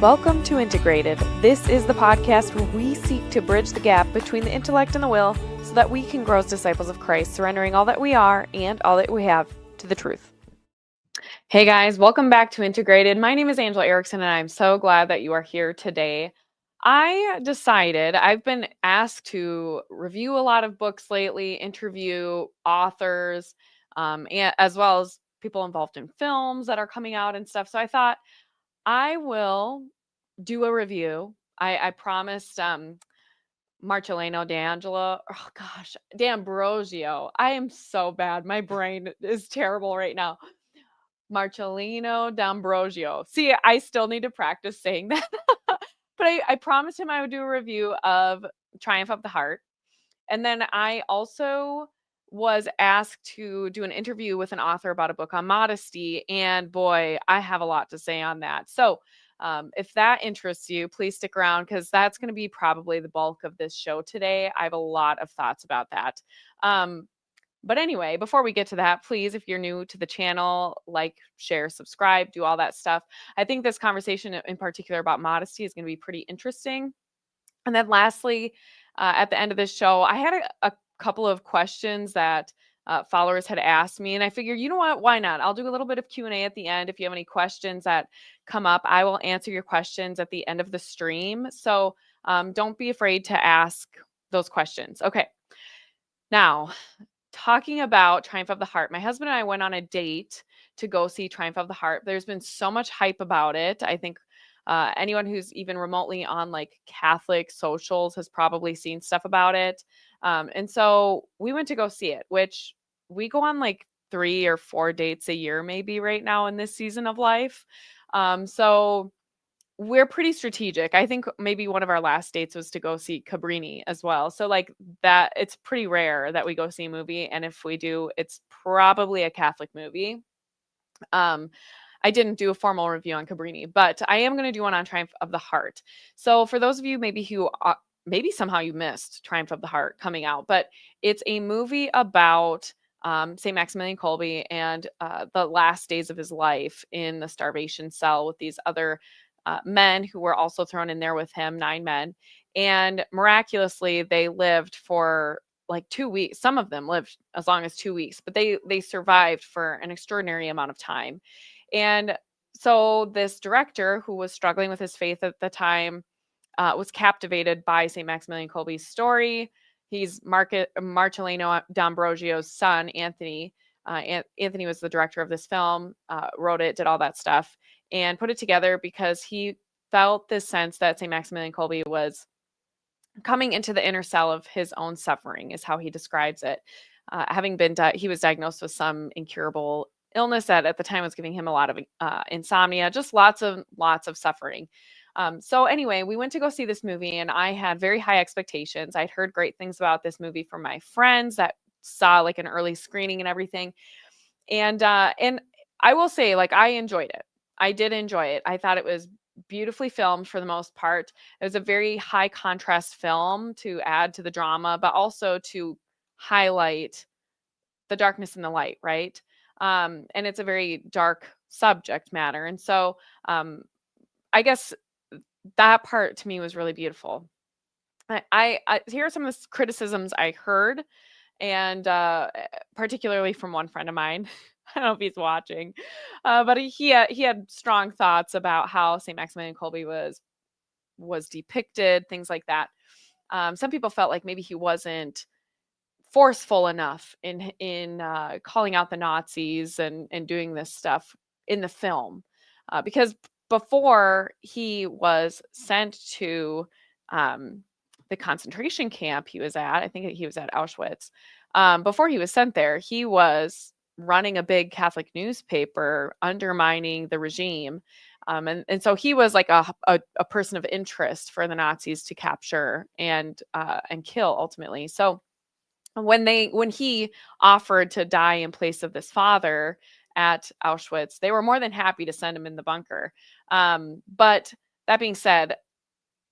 Welcome to Integrated. This is the podcast where we seek to bridge the gap between the intellect and the will so that we can grow as disciples of Christ, surrendering all that we are and all that we have to the truth. Hey guys, welcome back to Integrated. My name is Angela Erickson and I'm so glad that you are here today. I've been asked to review a lot of books lately, interview authors, as well as people involved in films that are coming out and stuff. So I thought I will do a review. I promised Marcelino D'Ambrosio. I am so bad. My brain is terrible right now. Marcelino D'Ambrosio. See, I still need to practice saying that. But I promised him I would do a review of Triumph of the Heart. And then I also was asked to do an interview with an author about a book on modesty. And boy, I have a lot to say on that. So if that interests you, please stick around because that's going to be probably the bulk of this show today. I have a lot of thoughts about that. But anyway, before we get to that, please, if you're new to the channel, like, share, subscribe, do all that stuff. I think this conversation in particular about modesty is going to be pretty interesting. And then lastly, at the end of this show, I had a couple of questions that followers had asked me, and I figured, you know what, why not? I'll do a little bit of Q&A at the end. If you have any questions that come up, I will answer your questions at the end of the stream. So don't be afraid to ask those questions. Okay. Now, talking about Triumph of the Heart, my husband and I went on a date to go see Triumph of the Heart. There's been so much hype about it. I think anyone who's even remotely on like Catholic socials has probably seen stuff about it. And so we went to go see it, which we go on like 3 or 4 dates a year, maybe right now in this season of life. So we're pretty strategic. I think maybe one of our last dates was to go see Cabrini as well. So like that, it's pretty rare that we go see a movie. And if we do, it's probably a Catholic movie. I didn't do a formal review on Cabrini, but I am going to do one on Triumph of the Heart. So for those of you maybe who maybe somehow you missed Triumph of the Heart coming out, but it's a movie about St. Maximilian Kolbe and the last days of his life in the starvation cell with these other men who were also thrown in there with him, 9 men. And miraculously, they lived for like 2 weeks. Some of them lived as long as 2 weeks, but they survived for an extraordinary amount of time. And so this director who was struggling with his faith at the time was captivated by St. Maximilian Kolbe's story. He's Marcelino D'Ambrosio's son, Anthony. Anthony was the director of this film, wrote it, did all that stuff, and put it together because he felt this sense that St. Maximilian Kolbe was coming into the inner cell of his own suffering, is how he describes it. Having been, he was diagnosed with some incurable illness that at the time was giving him a lot of insomnia, just lots of suffering. So anyway, we went to go see this movie and I had very high expectations. I'd heard great things about this movie from my friends that saw like an early screening and everything. And I will say, like, I enjoyed it. I did enjoy it. I thought it was beautifully filmed for the most part. It was a very high contrast film to add to the drama, but also to highlight the darkness and the light, right? And it's a very dark subject matter. And so I guess that part to me was really beautiful. I here are some of the criticisms I heard, and particularly from one friend of mine. I don't know if he's watching, but he had strong thoughts about how St. Maximilian Kolbe was depicted, things like that. Some people felt like maybe he wasn't forceful enough in calling out the Nazis and doing this stuff in the film, because before he was sent to the concentration camp he was at, I think he was at Auschwitz. Before he was sent there, he was running a big Catholic newspaper undermining the regime. And so he was like a person of interest for the Nazis to capture and kill ultimately. So when he offered to die in place of this father at Auschwitz, they were more than happy to send him in the bunker. But that being said,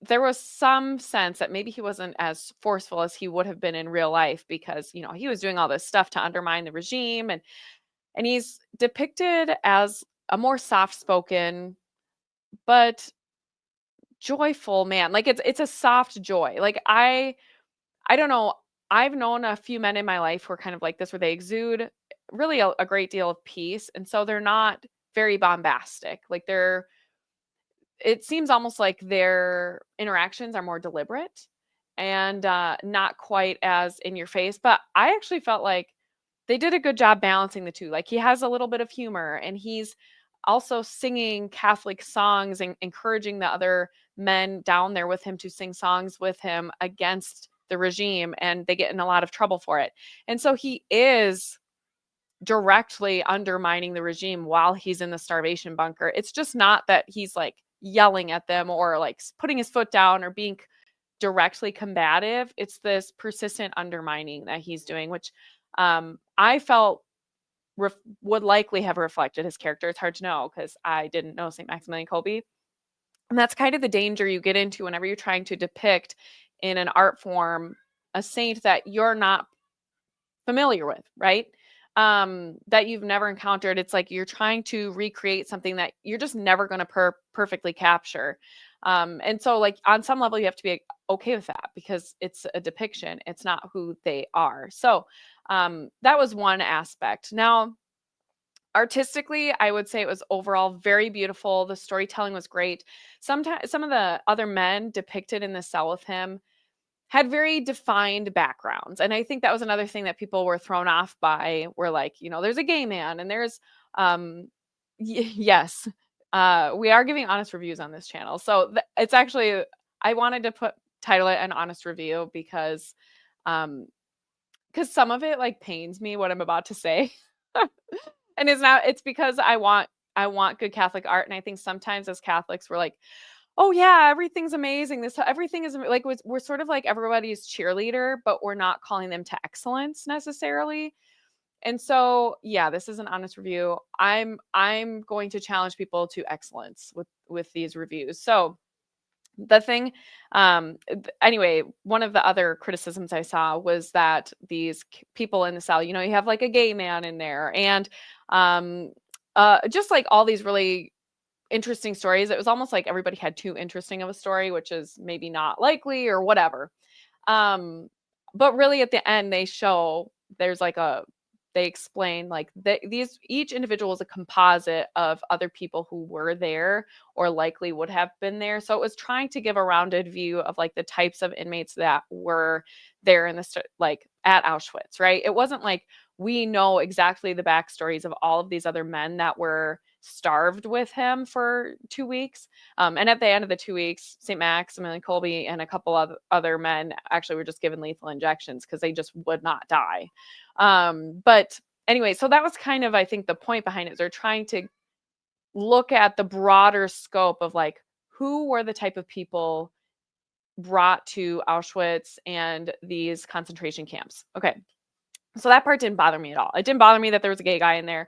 there was some sense that maybe he wasn't as forceful as he would have been in real life because, you know, he was doing all this stuff to undermine the regime, and he's depicted as a more soft-spoken but joyful man. Like it's a soft joy. Like I don't know. I've known a few men in my life who are kind of like this, where they exude really a great deal of peace, and so they're not very bombastic. Like it seems almost like their interactions are more deliberate and not quite as in your face. But I actually felt like they did a good job balancing the two. Like he has a little bit of humor, and he's also singing Catholic songs and encouraging the other men down there with him to sing songs with him against the regime, and they get in a lot of trouble for it. And so he is directly undermining the regime while he's in the starvation bunker. It's just not that he's like yelling at them or like putting his foot down or being directly combative. It's this persistent undermining that he's doing, which I felt would likely have reflected his character. It's hard to know because I didn't know St. Maximilian Kolbe. And that's kind of the danger you get into whenever you're trying to depict in an art form a saint that you're not familiar with, right? That you've never encountered. It's like you're trying to recreate something that you're just never going to perfectly capture. And so, like, on some level, you have to be okay with that because it's a depiction, it's not who they are. So, that was one aspect. Now, artistically, I would say it was overall very beautiful. The storytelling was great. Sometimes some of the other men depicted in the cell with him had very defined backgrounds. And I think that was another thing that people were thrown off by. Were like, there's a gay man and there's yes. We are giving honest reviews on this channel. So it's actually I wanted to title it an honest review because some of it like pains me what I'm about to say. And it's because I want good Catholic art. And I think sometimes as Catholics we're like, oh yeah, everything's amazing. Everything is like we're sort of like everybody's cheerleader, but we're not calling them to excellence necessarily. And so, yeah, this is an honest review. I'm going to challenge people to excellence with these reviews. So, the thing anyway, one of the other criticisms I saw was that these people in the cell, you have like a gay man in there and just like all these really interesting stories. It was almost like everybody had too interesting of a story, which is maybe not likely or whatever. But really at the end there's like they explain like these each individual is a composite of other people who were there or likely would have been there. So it was trying to give a rounded view of like the types of inmates that were there in the like at Auschwitz, right? It wasn't like we know exactly the backstories of all of these other men that were starved with him for 2 weeks. And at the end of the 2 weeks, St. Maximilian Kolbe and a couple of other men actually were just given lethal injections because they just would not die. But anyway, so that was kind of, I think, the point behind it. They're trying to look at the broader scope of like who were the type of people brought to Auschwitz and these concentration camps. Okay. So that part didn't bother me at all. It didn't bother me that there was a gay guy in there,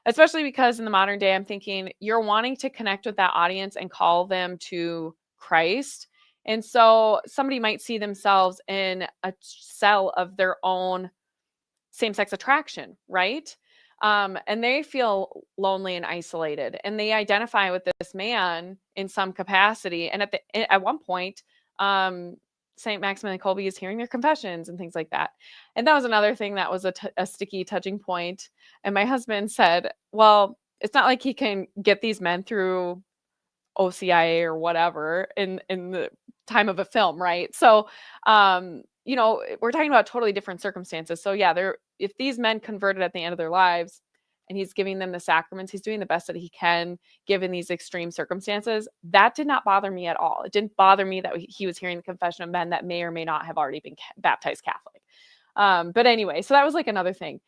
especially because in the modern day, I'm thinking you're wanting to connect with that audience and call them to Christ. And so somebody might see themselves in a cell of their own same-sex attraction, right? And they feel lonely and isolated, and they identify with this man in some capacity. And at one point, St. Maximilian Kolbe is hearing their confessions and things like that. And that was another thing that was a sticky, touching point. And my husband said, well, it's not like he can get these men through OCIA or whatever in the time of a film, right? So, we're talking about totally different circumstances. So yeah, if these men converted at the end of their lives and he's giving them the sacraments, he's doing the best that he can given these extreme circumstances. That did not bother me at all. It didn't bother me that he was hearing the confession of men that may or may not have already been baptized Catholic. But anyway, so that was like another thing.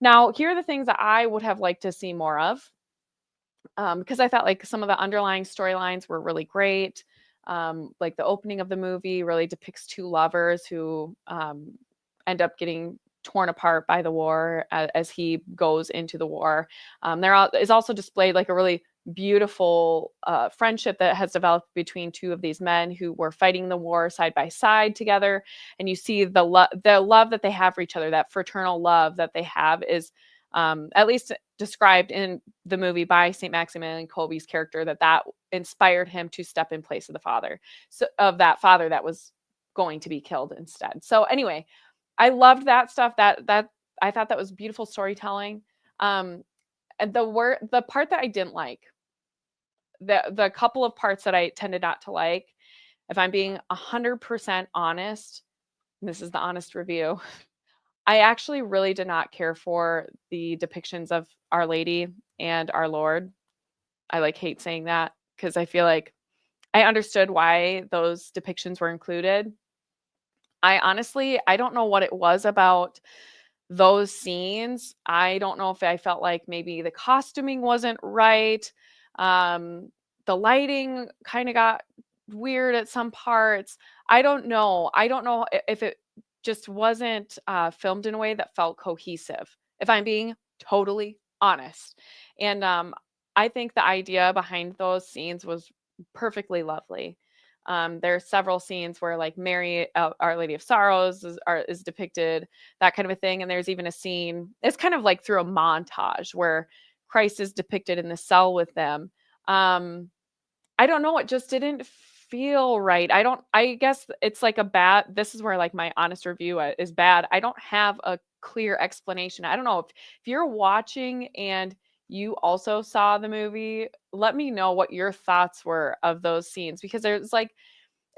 Now, here are the things that I would have liked to see more of. Because I thought like some of the underlying storylines were really great. Like the opening of the movie really depicts two lovers who end up getting torn apart by the war as he goes into the war. There is also displayed like a really beautiful friendship that has developed between two of these men who were fighting the war side by side together. And you see the love that they have for each other, that fraternal love that they have is at least described in the movie by St. Maximilian Kolbe's character, that inspired him to step in place of the father, so of that father that was going to be killed instead. So anyway, I loved that stuff. That I thought that was beautiful storytelling. And the part that I didn't like, the couple of parts that I tended not to like, if I'm being 100% honest, and this is the honest review, I actually really did not care for the depictions of Our Lady and our Lord. I like hate saying that because I feel like I understood why those depictions were included. I don't know what it was about those scenes. I don't know if I felt like maybe the costuming wasn't right. Um, the lighting kind of got weird at some parts. I don't know. I don't know if it just wasn't filmed in a way that felt cohesive, if I'm being totally honest. And I think the idea behind those scenes was perfectly lovely. There are several scenes where, like, Mary, Our Lady of Sorrows, is depicted, that kind of a thing. And there's even a scene, it's kind of like through a montage where Christ is depicted in the cell with them. Um, I don't know, it just didn't feel right. I guess it's like a bad this is where, like, my honest review, is bad. I don't have a clear explanation. I don't know if you're watching and you also saw the movie, let me know what your thoughts were of those scenes, because it was like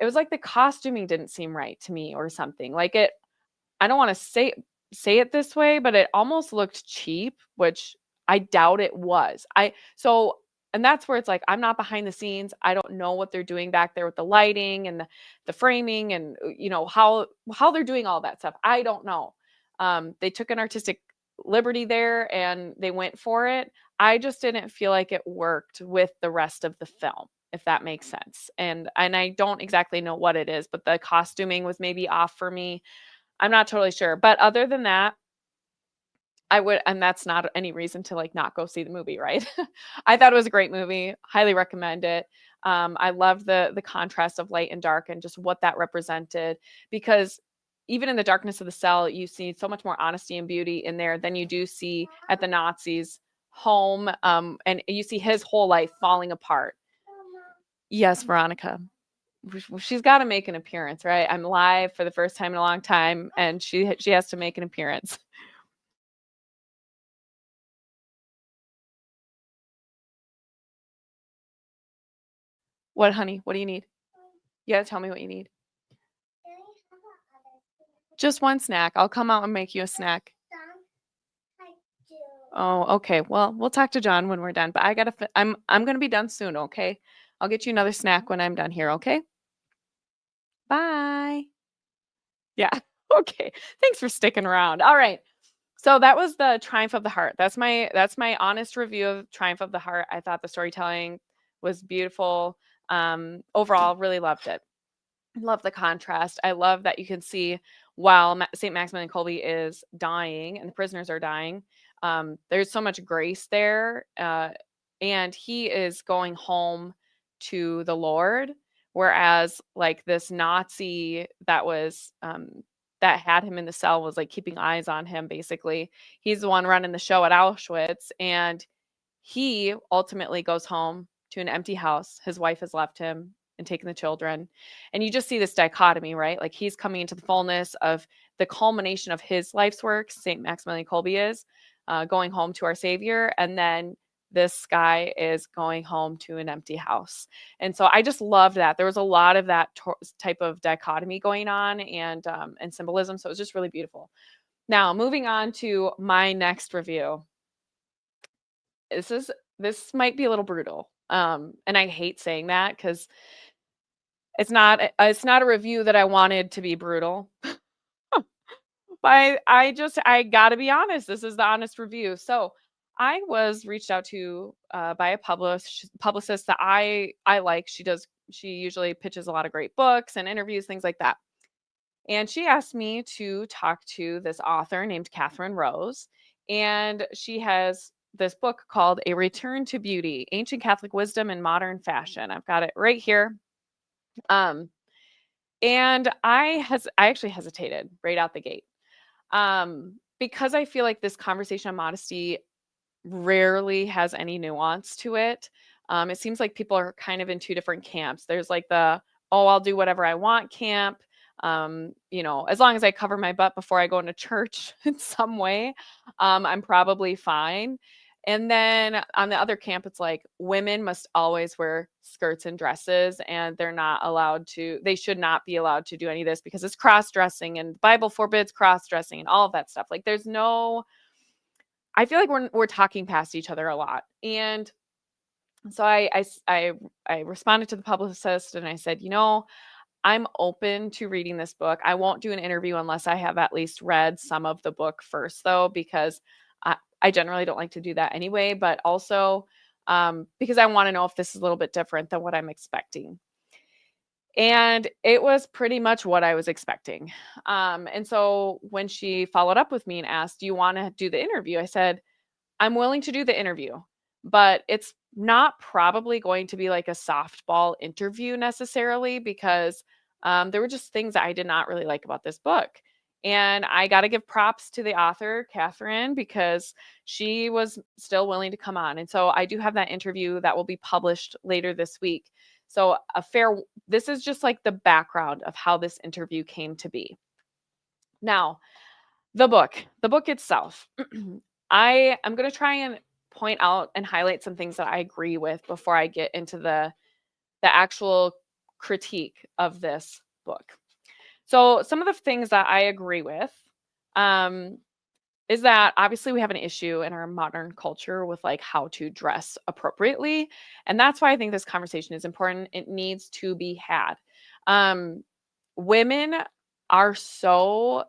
the costuming didn't seem right to me or something. Like, I don't wanna say it this way, but it almost looked cheap, which I doubt it was. I so and that's where it's like, I'm not behind the scenes. I don't know what they're doing back there with the lighting and the framing, and, how they're doing all that stuff. I don't know. They took an artistic liberty there and they went for it. I just didn't feel like it worked with the rest of the film, if that makes sense. And I don't exactly know what it is, but the costuming was maybe off for me. I'm not totally sure. But other than that, I would, and that's not any reason to, like, not go see the movie, right? I thought it was a great movie. Highly recommend it. I love the contrast of light and dark and just what that represented, because even in the darkness of the cell, you see so much more honesty and beauty in there than you do see at the Nazis' home. And you see his whole life falling apart. Yes, Veronica. She's got to make an appearance, right? I'm live for the first time in a long time, and she has to make an appearance. What, honey? What do you need? You gotta tell me what you need. Just one snack. I'll come out and make you a snack. Oh, okay. Well, we'll talk to John when we're done. But I'm gonna be done soon. Okay. I'll get you another snack when I'm done here. Okay. Bye. Yeah. Okay. Thanks for sticking around. All right. So that was the Triumph of the Heart. That's my honest review of Triumph of the Heart. I thought the storytelling was beautiful. Overall, really loved it. Love the contrast. I love that you can see, while St. Maximilian Kolbe is dying and the prisoners are dying, there's so much grace there. And he is going home to the Lord, whereas, like, this Nazi that had him in the cell was, like, keeping eyes on him, basically. He's the one running the show at Auschwitz, and he ultimately goes home to an empty house. His wife has left him and taken the children. And you just see this dichotomy, right? Like, he's coming into the fullness of the culmination of his life's work, St. Maximilian Kolbe is, going home to our Savior. And then this guy is going home to an empty house. And so I just loved that. There was a lot of that type of dichotomy going on, and symbolism. So it was just really beautiful. Now, moving on to my next review. This might be a little brutal. And I hate saying that because it's not a review that I wanted to be brutal. But I gotta be honest. This is the honest review. So I was reached out to by a publicist that I like. She usually pitches a lot of great books and interviews, things like that. And she asked me to talk to this author named Catherine Rose. And she has this book called A Return to Beauty: Ancient Catholic Wisdom in Modern Fashion. I've got it right here. Um, and I actually hesitated right out the gate. because I feel like this conversation on modesty rarely has any nuance to it. It seems like people are kind of in two different camps. There's like the, oh, I'll do whatever I want camp. As long as I cover my butt before I go into church in some way, I'm probably fine. And then on the other camp, it's like women must always wear skirts and dresses, and they should not be allowed to do any of this because it's cross dressing and the Bible forbids cross dressing and all of that stuff. Like there's no, I feel like we're talking past each other a lot. And so I responded to the publicist and I said, I'm open to reading this book. I won't do an interview unless I have at least read some of the book first, though, because I generally don't like to do that anyway, but also because I want to know if this is a little bit different than what I'm expecting. And it was pretty much what I was expecting. And so when she followed up with me and asked, do you want to do the interview? I said, I'm willing to do the interview, but it's not probably going to be like a softball interview necessarily because there were just things that I did not really like about this book. And I got to give props to the author, Catherine, because she was still willing to come on. And so I do have that interview that will be published later this week. So this is just like the background of how this interview came to be. Now, the book itself. I am going to try and point out and highlight some things that I agree with before I get into the actual critique of this book. So some of the things that I agree with is that obviously we have an issue in our modern culture with like how to dress appropriately. And that's why I think this conversation is important. It needs to be had. Women are so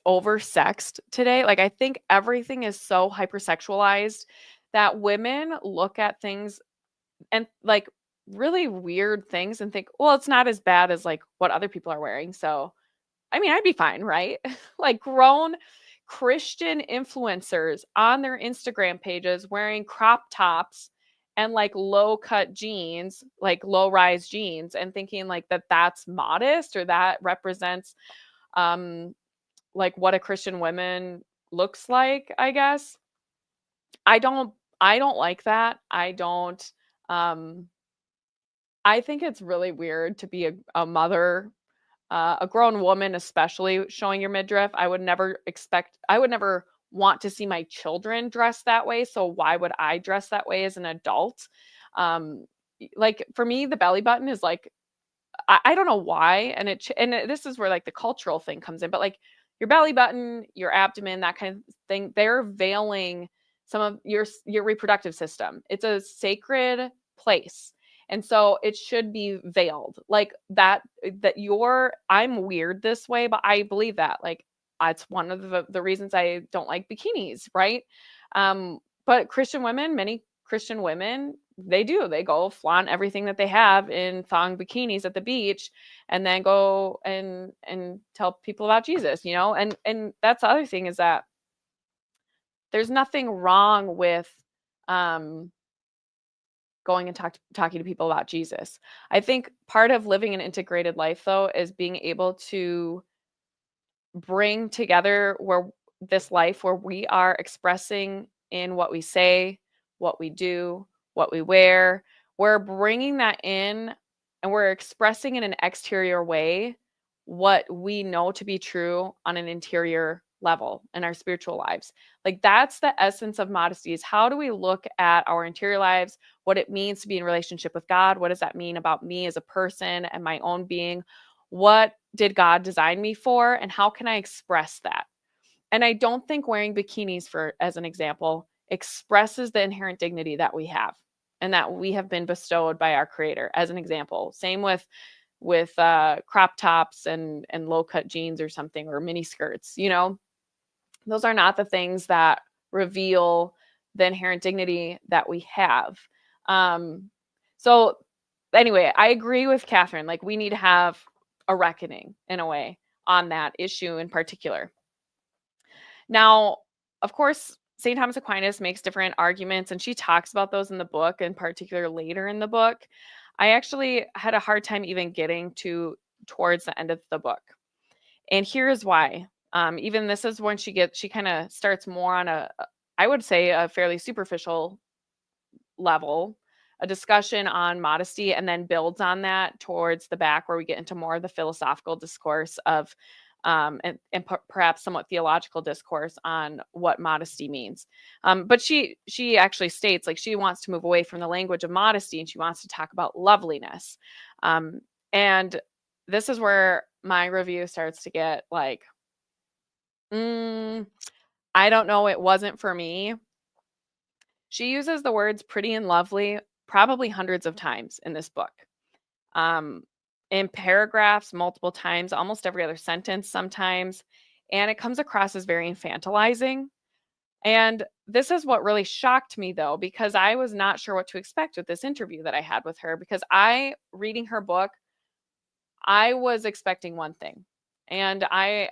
oversexed today. Like I think everything is so hypersexualized that women look at things and like really weird things and think, well, it's not as bad as like what other people are wearing. So, I mean, I'd be fine, right? Like grown Christian influencers on their Instagram pages wearing crop tops and like low cut jeans, like low rise jeans, and thinking like that's modest or that represents like what a Christian woman looks like, I guess. I don't like that. Um I think it's really weird to be a mother, a grown woman, especially showing your midriff. I would never want to see my children dress that way. So why would I dress that way as an adult? Like for me, the belly button is like, I don't know why. This is where like the cultural thing comes in, but like your belly button, your abdomen, that kind of thing, they're veiling some of your reproductive system. It's a sacred place. And so it should be veiled like that I'm weird this way, but I believe that like it's one of the reasons I don't like bikinis, right? But many Christian women, they go flaunt everything that they have in thong bikinis at the beach and then go and tell people about Jesus, and that's the other thing is that there's nothing wrong with going and talking to people about Jesus. I think part of living an integrated life though is being able to bring together this life where we are expressing in what we say, what we do, what we wear. We're bringing that in and we're expressing in an exterior way what we know to be true on an interior level in our spiritual lives. Like that's the essence of modesty is how do we look at our interior lives, what it means to be in relationship with God? What does that mean about me as a person and my own being? What did God design me for and how can I express that? And I don't think wearing bikinis as an example expresses the inherent dignity that we have and that we have been bestowed by our creator as an example. Same with crop tops and low cut jeans or something or mini skirts, those are not the things that reveal the inherent dignity that we have. So anyway, I agree with Catherine. Like we need to have a reckoning in a way on that issue in particular. Now, of course, St. Thomas Aquinas makes different arguments and she talks about those in the book, in particular later in the book. I actually had a hard time even getting towards the end of the book. And here's why. Even this is when she kind of starts more on I would say a fairly superficial level, a discussion on modesty, and then builds on that towards the back where we get into more of the philosophical discourse of and perhaps somewhat theological discourse on what modesty means. But she actually states like she wants to move away from the language of modesty and she wants to talk about loveliness. And this is where my review starts to get like, I don't know, it wasn't for me. She uses the words pretty and lovely probably hundreds of times in this book. In paragraphs, multiple times, almost every other sentence sometimes. And it comes across as very infantilizing. And this is what really shocked me, though, because I was not sure what to expect with this interview that I had with her. Because reading her book, I was expecting one thing. And I'm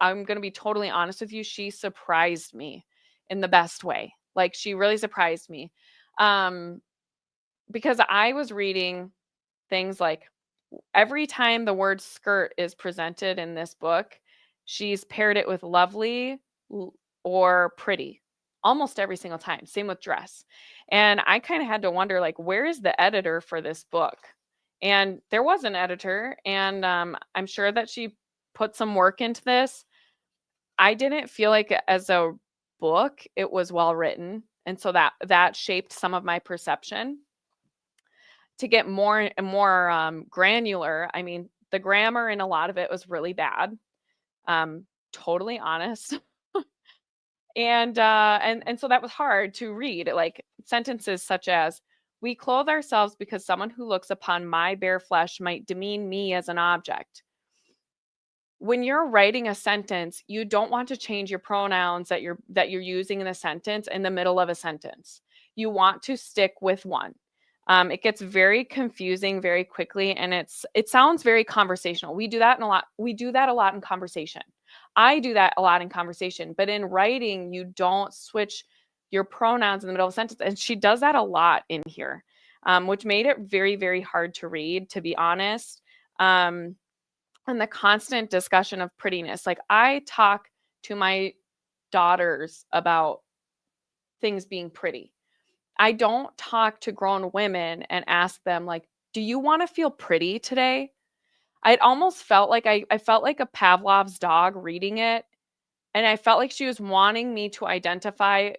going to be totally honest with you. She surprised me in the best way. Like she really surprised me. Because I was reading things like every time the word skirt is presented in this book, she's paired it with lovely or pretty almost every single time. Same with dress. And I kind of had to wonder, like, where is the editor for this book? And there was an editor, and I'm sure that she put some work into this. I didn't feel like as a book it was well written, and so that shaped some of my perception. To get more and more granular, I mean, the grammar in a lot of it was really bad. Totally honest. And so that was hard to read. Like sentences such as, "We clothe ourselves because someone who looks upon my bare flesh might demean me as an object." When you're writing a sentence, you don't want to change your pronouns that you're using in a sentence in the middle of a sentence. You want to stick with one. It gets very confusing very quickly, and it sounds very conversational. We do that a lot in conversation. I do that a lot in conversation, but in writing, you don't switch your pronouns in the middle of a sentence, and she does that a lot in here, which made it very, very hard to read, to be honest. And the constant discussion of prettiness. Like I talk to my daughters about things being pretty. I don't talk to grown women and ask them like, "Do you want to feel pretty today?" I almost felt like I felt like a Pavlov's dog reading it, and I felt like she was wanting me to identify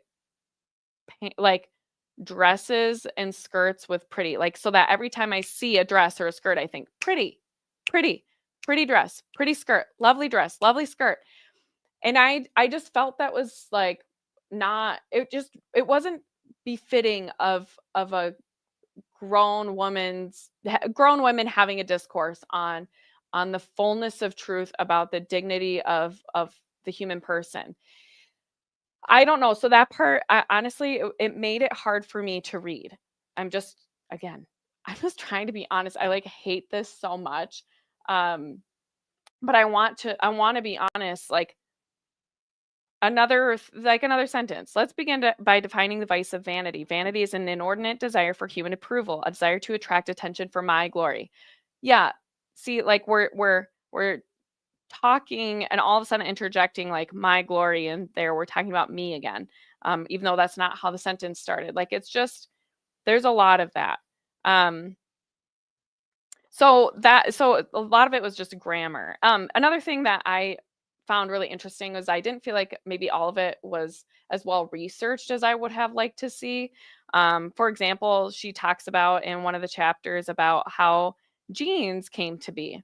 like dresses and skirts with pretty, like so that every time I see a dress or a skirt, I think pretty, pretty, pretty dress, pretty skirt, lovely dress, lovely skirt. And I just felt that was like not it wasn't befitting of a grown women having a discourse on the fullness of truth about the dignity of the human person. I don't know. So that part, honestly, it made it hard for me to read. I'm just, again, I'm just trying to be honest. I like hate this so much. Um, but I want to be honest. Like another sentence. Let's begin by defining the vice of vanity. Vanity is an inordinate desire for human approval, a desire to attract attention for my glory. Yeah. See, like we're talking and all of a sudden interjecting like my glory in there. We're talking about me again, even though that's not how the sentence started. Like it's just there's a lot of that. So a lot of it was just grammar. Another thing that I found really interesting was I didn't feel like maybe all of it was as well researched as I would have liked to see. For example, she talks about in one of the chapters about how jeans came to be.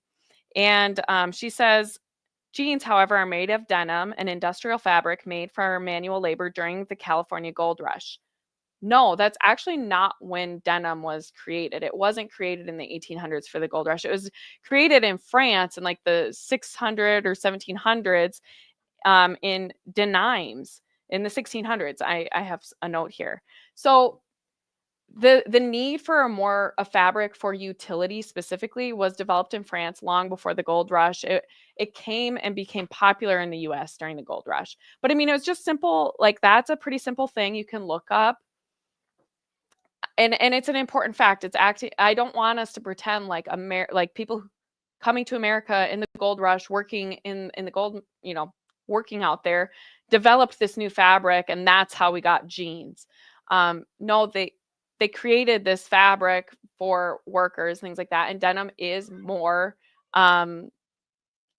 And she says, jeans, however, are made of denim, an industrial fabric made for manual labor during the California gold rush. No, that's actually not when denim was created. It wasn't created in the 1800s for the gold rush. It was created in France in like the 600 or 1700s in denims in the 1600s. I have a note here. So the need for a fabric for utility specifically was developed in France long before the gold rush. It came and became popular in the US during the gold rush. But I mean, it was just simple. Like that's a pretty simple thing you can look up. And it's an important fact. It's actually, I don't want us to pretend like people coming to America in the gold rush, working in the gold, working out there developed this new fabric, and that's how we got jeans. No, they created this fabric for workers, things like that, and denim is more um,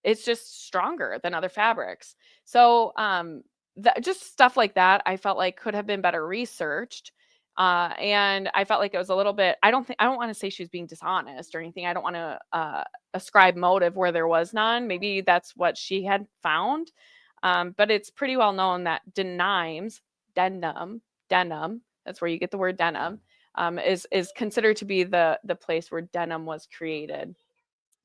it's just stronger than other fabrics. So, just stuff like that, I felt like could have been better researched. And I felt like it was a little bit, I don't want to say she was being dishonest or anything. I don't want to ascribe motive where there was none. Maybe that's what she had found. But it's pretty well known that denim, that's where you get the word denim, is considered to be the place where denim was created.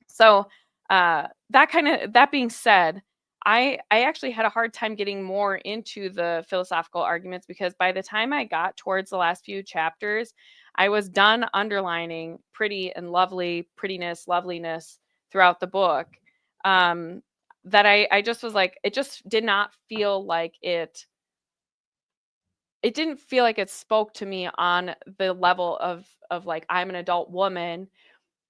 So, that being said, I actually had a hard time getting more into the philosophical arguments because by the time I got towards the last few chapters, I was done underlining pretty and lovely, prettiness, loveliness throughout the book. Um, that I just was like, it just did not feel like it didn't feel like it spoke to me on the level of like, I'm an adult woman.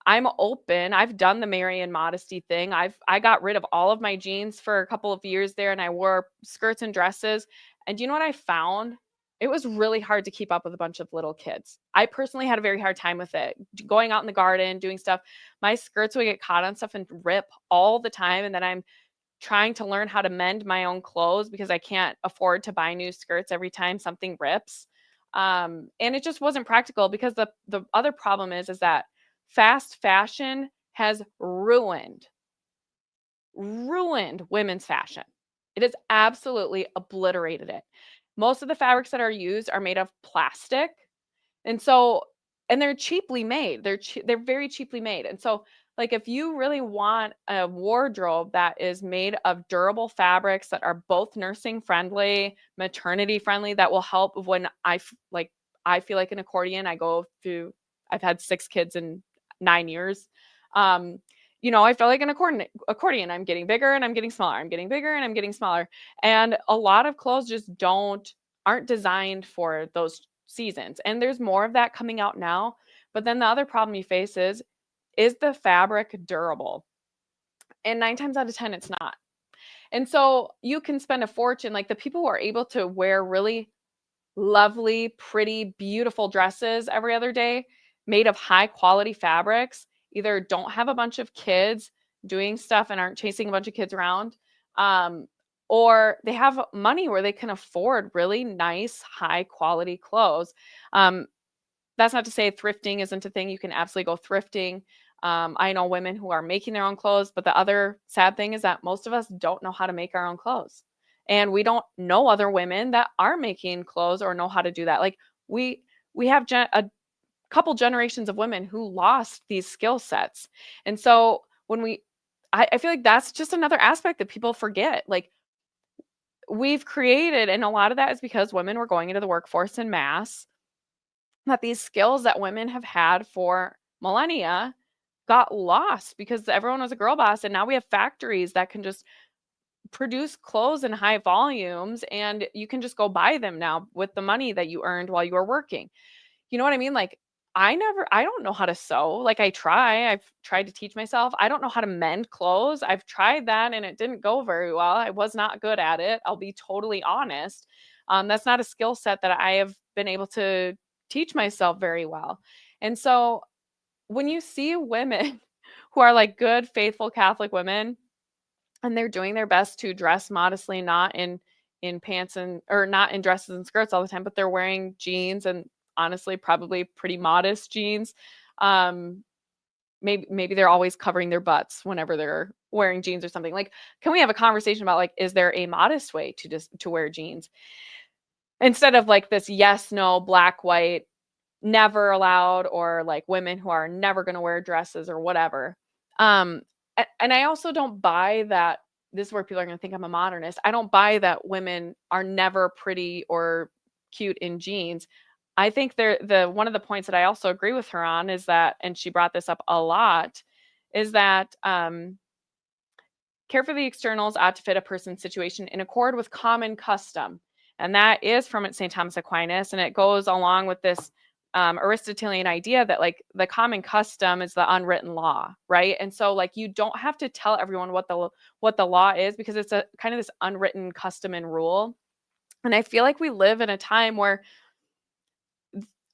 I'm open. I've done the Marian modesty thing. I got rid of all of my jeans for a couple of years there, and I wore skirts and dresses. And do you know what I found? It was really hard to keep up with a bunch of little kids. I personally had a very hard time with it. Going out in the garden, doing stuff. My skirts would get caught on stuff and rip all the time, and then I'm trying to learn how to mend my own clothes because I can't afford to buy new skirts every time something rips. And it just wasn't practical because the other problem is that fast fashion has ruined women's fashion. It has absolutely obliterated it. Most of the fabrics that are used are made of plastic. And so and they're cheaply made. They're very cheaply made. And so like if you really want a wardrobe that is made of durable fabrics that are both nursing friendly, maternity friendly, that will help when I feel like an accordion. I've had 6 kids in 9 years. Um, I feel like an accordion. I'm getting bigger and I'm getting smaller. I'm getting bigger and I'm getting smaller. And a lot of clothes just aren't designed for those seasons. And there's more of that coming out now. But then the other problem you face is the fabric durable? And 9 times out of 10, it's not. And so you can spend a fortune. Like the people who are able to wear really lovely, pretty, beautiful dresses every other day made of high quality fabrics either don't have a bunch of kids doing stuff and aren't chasing a bunch of kids around, um, or they have money where they can afford really nice, high quality clothes. Um, that's not to say thrifting isn't a thing. You can absolutely go thrifting. I know women who are making their own clothes, but the other sad thing is that most of us don't know how to make our own clothes. And we don't know other women that are making clothes or know how to do that. Like we have a couple generations of women who lost these skill sets. And so I feel like that's just another aspect that people forget. Like we've created, and a lot of that is because women were going into the workforce in mass, that these skills that women have had for millennia got lost because everyone was a girl boss. And now we have factories that can just produce clothes in high volumes and you can just go buy them now with the money that you earned while you were working. You know what I mean? Like I don't know how to sew. Like I've tried to teach myself. I don't know how to mend clothes. I've tried that and it didn't go very well. I was not good at it. I'll be totally honest. That's not a skill set that I have been able to teach myself very well. And so when you see women who are like good, faithful Catholic women, and they're doing their best to dress modestly, not in pants and or not in dresses and skirts all the time, but they're wearing jeans and honestly probably pretty modest jeans. Um, maybe they're always covering their butts whenever they're wearing jeans or something. Like, can we have a conversation about like, is there a modest way to wear jeans instead of like this yes, no, black, white, never allowed, or like women who are never going to wear dresses or whatever. Um, and I also don't buy that. This is where people are going to think I'm a modernist. I don't buy that women are never pretty or cute in jeans. I think the one of the points that I also agree with her on is that, and she brought this up a lot, is that care for the externals ought to fit a person's situation in accord with common custom. And that is from St. Thomas Aquinas. And it goes along with this Aristotelian idea that like the common custom is the unwritten law, right? And so like you don't have to tell everyone what the law is because it's a kind of this unwritten custom and rule. And I feel like we live in a time where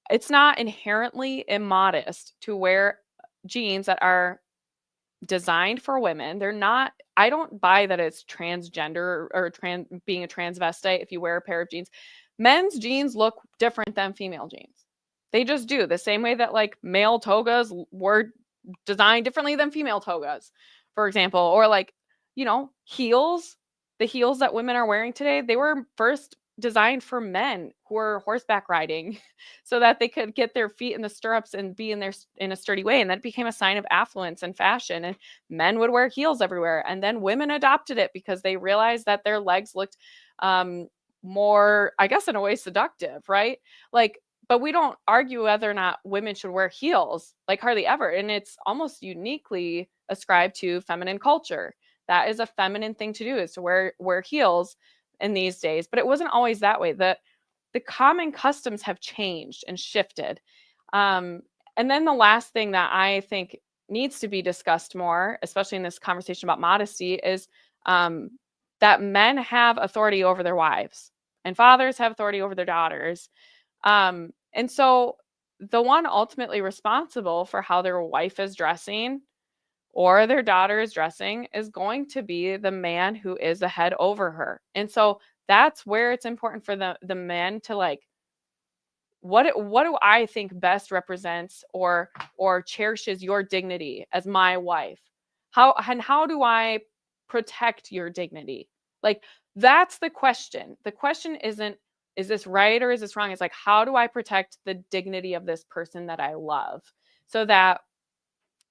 it's not inherently immodest to wear jeans that are designed for women. They're not, I don't buy that it's transgender or being a transvestite if you wear a pair of jeans. Men's jeans look different than female jeans. They just do. The same way that like male togas were designed differently than female togas, for example, or like, heels, the heels that women are wearing today, they were first designed for men who were horseback riding so that they could get their feet in the stirrups and be in a sturdy way, and that became a sign of affluence and fashion, and men would wear heels everywhere, and then women adopted it because they realized that their legs looked more, I guess, in a way seductive, right? Like, but we don't argue whether or not women should wear heels, like hardly ever, and it's almost uniquely ascribed to feminine culture. That is a feminine thing to do, is to wear heels in these days, but it wasn't always that way. The common customs have changed and shifted. And then the last thing that I think needs to be discussed more, especially in this conversation about modesty, is that men have authority over their wives and fathers have authority over their daughters. And so the one ultimately responsible for how their wife is dressing or their daughter is dressing is going to be the man who is the head over her. And so that's where it's important for the men to like, what do I think best represents or cherishes your dignity as my wife? How do I protect your dignity? Like, that's the question. The question isn't, is this right or is this wrong? It's like, how do I protect the dignity of this person that I love so that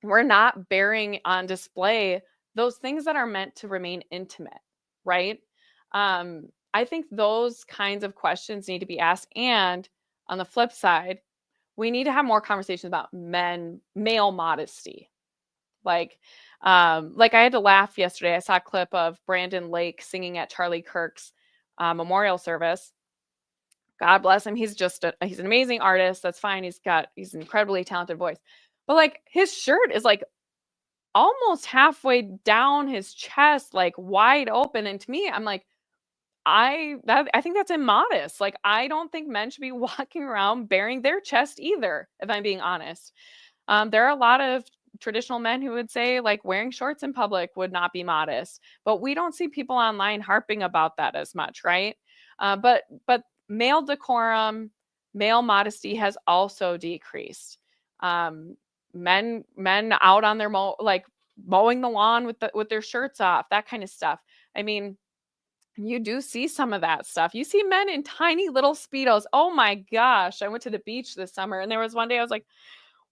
we're not bearing on display those things that are meant to remain intimate, right? I think those kinds of questions need to be asked. And on the flip side, we need to have more conversations about male modesty. Like I had to laugh yesterday. I saw a clip of Brandon Lake singing at Charlie Kirk's memorial service. God bless him. He's an amazing artist. That's fine. He's an incredibly talented voice. But like his shirt is like almost halfway down his chest, like wide open. And to me, I'm like, I think that's immodest. Like, I don't think men should be walking around bearing their chest either, if I'm being honest. There are a lot of traditional men who would say like wearing shorts in public would not be modest, but we don't see people online harping about that as much, right? But male decorum, male modesty has also decreased. Men out on their mowing the lawn with their shirts off, that kind of stuff. I mean, you do see some of that stuff. You see men in tiny little Speedos. Oh my gosh. I went to the beach this summer and there was one day I was like,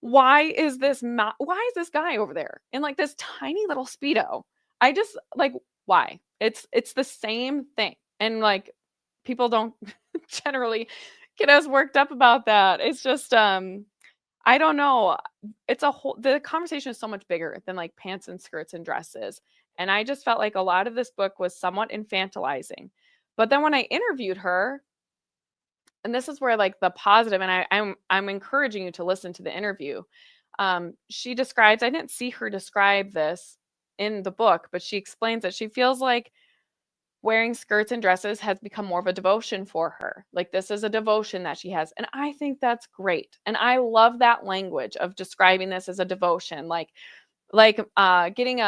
why is this guy over there in like this tiny little Speedo? I just like, why? It's the same thing. And like people don't generally get as worked up about that. It's just I don't know. The conversation is so much bigger than like pants and skirts and dresses. And I just felt like a lot of this book was somewhat infantilizing. But then when I interviewed her, and this is where like the positive, and I'm encouraging you to listen to the interview. She describes, I didn't see her describe this in the book, but she explains that she feels like wearing skirts and dresses has become more of a devotion for her. Like this is a devotion that she has. And I think that's great. And I love that language of describing this as a devotion. Getting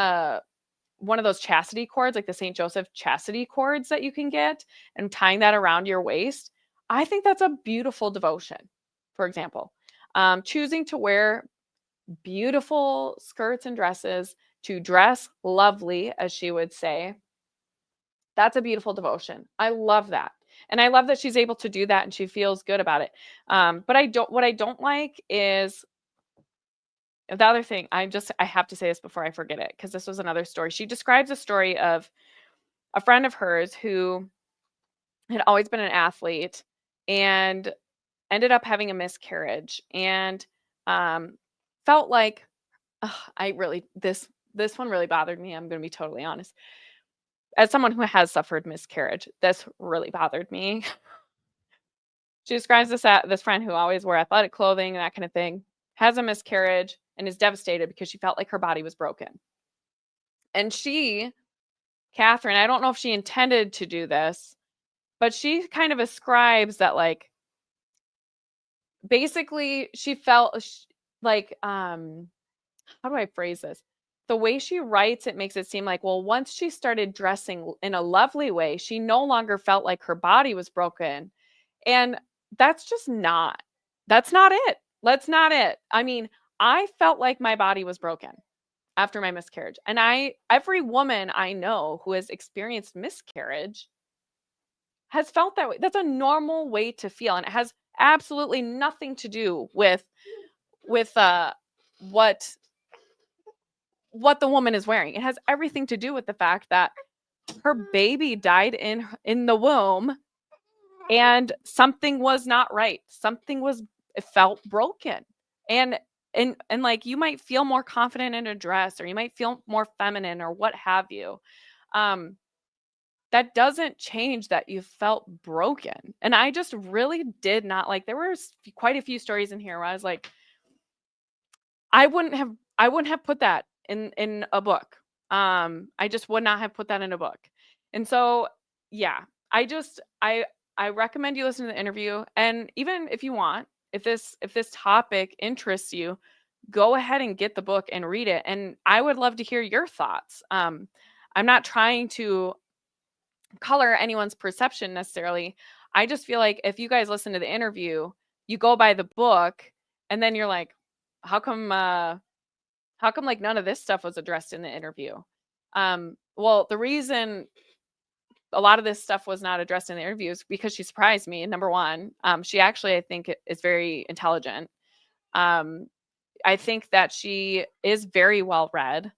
one of those chastity cords, like the St. Joseph chastity cords that you can get and tying that around your waist. I think that's a beautiful devotion. For example, choosing to wear beautiful skirts and dresses to dress lovely, as she would say, that's a beautiful devotion. I love that. And I love that she's able to do that and she feels good about it. But what I don't like is the other thing. I have to say this before I forget it because this was another story. She describes a story of a friend of hers who had always been an athlete and ended up having a miscarriage and felt like this one really bothered me. I'm going to be totally honest. As someone who has suffered miscarriage, this really bothered me. She describes this friend who always wore athletic clothing and that kind of thing, has a miscarriage and is devastated because she felt like her body was broken. And she, Catherine, I don't know if she intended to do this, but she kind of ascribes that, like, basically she felt like, how do I phrase this? The way she writes it makes it seem like, well, once she started dressing in a lovely way, she no longer felt like her body was broken. And that's just not, that's not it. That's not it. I mean, I felt like my body was broken after my miscarriage. And every woman I know who has experienced miscarriage has felt that way. That's a normal way to feel. And it has absolutely nothing to do with what what the woman is wearing. It has everything to do with the fact that her baby died in the womb and something was not right. Something was, it felt broken. And and like, you might feel more confident in a dress, or you might feel more feminine, or what have you. Um that doesn't change that you felt broken. And I just really did not like, there were quite a few stories in here where I was like, I wouldn't have put that in a book. I just would not have put that in a book. And so, yeah, I recommend you listen to the interview. And even if you want, if this topic interests you, go ahead and get the book and read it. And I would love to hear your thoughts. I'm not trying to color anyone's perception necessarily. I just feel like if you guys listen to the interview, you go by the book, and then you're like, how come how come, like, none of this stuff was addressed in the interview? Well, the reason a lot of this stuff was not addressed in the interview is because she surprised me. Number one, she actually, I think, is very intelligent. Um, I think that she is very well read.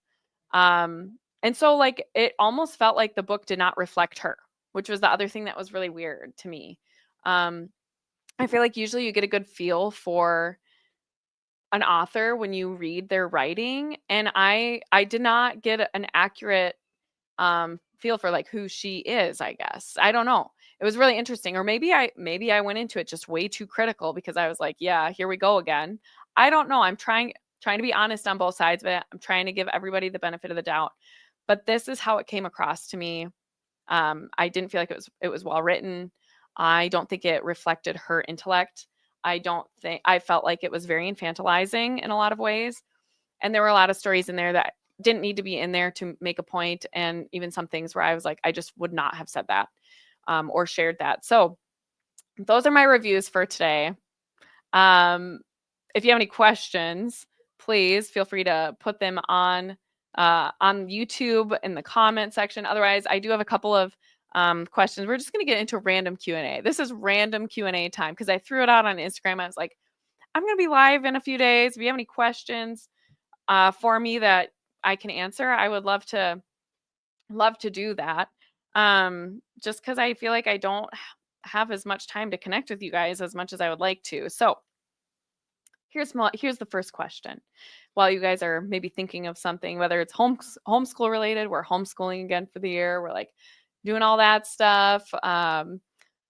And so, like, it almost felt like the book did not reflect her, which was the other thing that was really weird to me. Um, I feel like usually you get a good feel for an author when you read their writing, and I did not get an accurate feel for, like, who she is, I guess. I don't know. It was really interesting. Or maybe I went into it just way too critical because I was like, yeah, here we go again. I don't know. I'm trying to be honest on both sides of it. I'm trying to give everybody the benefit of the doubt. But this is how it came across to me. I didn't feel like it was well written. I don't think it reflected her intellect. I felt like it was very infantilizing in a lot of ways. And there were a lot of stories in there that didn't need to be in there to make a point, and even some things where I was like, I just would not have said that or shared that. So those are my reviews for today. If you have any questions, please feel free to put them on YouTube in the comment section. Otherwise, I do have a couple of questions. We're just going to get into random Q&A. This is random Q&A time because I threw it out on Instagram. I was like, I'm going to be live in a few days. If you have any questions for me that I can answer, I would love to do that. Just because I feel like I don't have as much time to connect with you guys as much as I would like to. So here's the first question. While you guys are maybe thinking of something, whether it's homeschool related, we're homeschooling again for the year. We're like doing all that stuff.